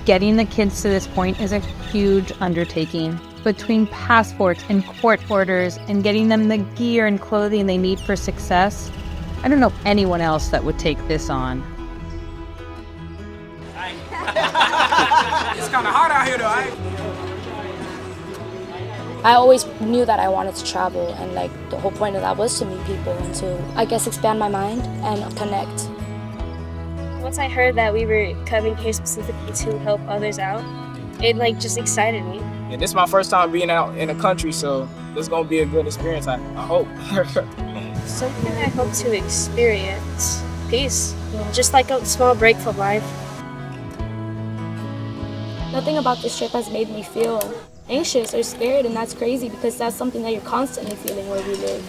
Getting the kids to this point is a huge undertaking. Between passports and court orders and getting them the gear and clothing they need for success, I don't know anyone else that would take this on. It's kind of hot out here though, I always knew that I wanted to travel, and like the whole point of that was to meet people and to, I guess, expand my mind and connect. Once I heard that we were coming here specifically to help others out, it like just excited me. And this is my first time being out in the country, so this is gonna be a good experience, I hope. Something I hope to experience, peace, just like a small break from life. Nothing about this trip has made me feel anxious or scared, and that's crazy because that's something that you're constantly feeling where we live.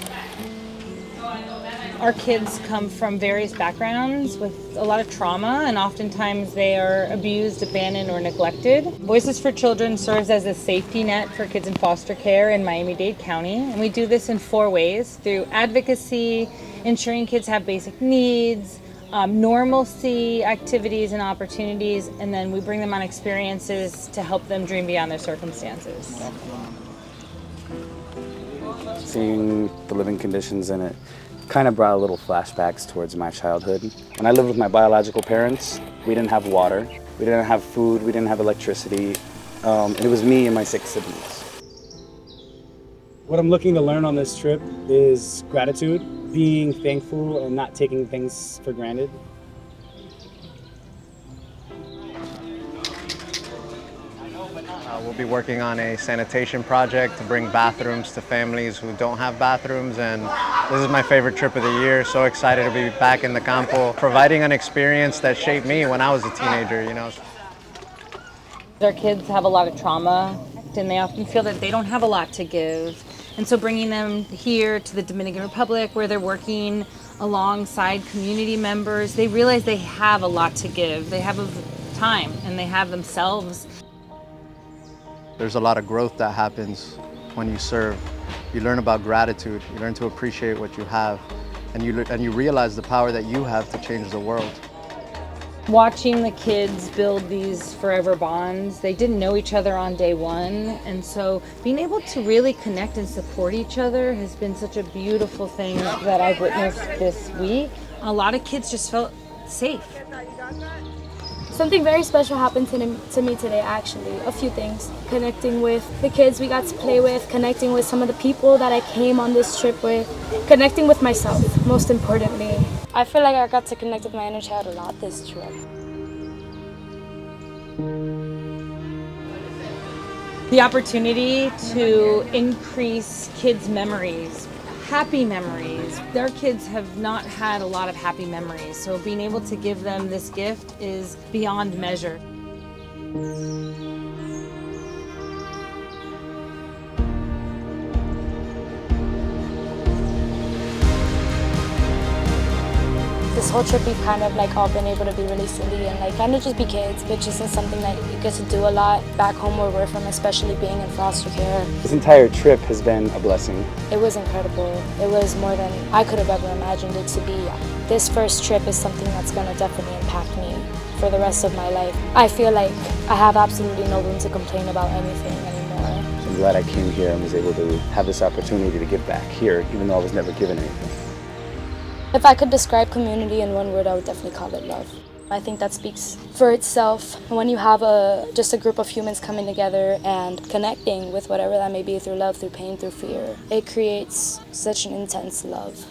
Our kids come from various backgrounds with a lot of trauma, and oftentimes they are abused, abandoned, or neglected. Voices for Children serves as a safety net for kids in foster care in Miami-Dade County, and we do this in 4 ways: through advocacy, ensuring kids have basic needs, normalcy, activities and opportunities, and then we bring them on experiences to help them dream beyond their circumstances. Seeing the living conditions in it kind of brought a little flashbacks towards my childhood. When I lived with my biological parents, we didn't have water, we didn't have food, we didn't have electricity, and it was me and my 6 siblings. What I'm looking to learn on this trip is gratitude, being thankful and not taking things for granted. We'll be working on a sanitation project to bring bathrooms to families who don't have bathrooms, and this is my favorite trip of the year. So excited to be back in the campo, providing an experience that shaped me when I was a teenager, you know. Our kids have a lot of trauma, and they often feel that they don't have a lot to give. And so bringing them here to the Dominican Republic, where they're working alongside community members, they realize they have a lot to give. They have time, and they have themselves. There's a lot of growth that happens when you serve. You learn about gratitude, you learn to appreciate what you have, and you realize the power that you have to change the world. Watching the kids build these forever bonds, they didn't know each other on day one, and so being able to really connect and support each other has been such a beautiful thing that I've witnessed this week. A lot of kids just felt safe. Something very special happened to me today, actually. A few things. Connecting with the kids we got to play with, connecting with some of the people that I came on this trip with, connecting with myself, most importantly. I feel like I got to connect with my inner child a lot this trip. The opportunity to increase kids' memories, happy memories. Their kids have not had a lot of happy memories, so being able to give them this gift is beyond measure. This whole trip we've kind of like all been able to be really silly and like kind of just be kids, which isn't something that you get to do a lot back home where we're from, especially being in foster care. This entire trip has been a blessing. It was incredible. It was more than I could have ever imagined it to be. This first trip is something that's going to definitely impact me for the rest of my life. I feel like I have absolutely no room to complain about anything anymore. I'm glad I came here and was able to have this opportunity to give back here, even though I was never given anything. If I could describe community in one word, I would definitely call it love. I think that speaks for itself. When you have just a group of humans coming together and connecting with whatever that may be, through love, through pain, through fear, it creates such an intense love.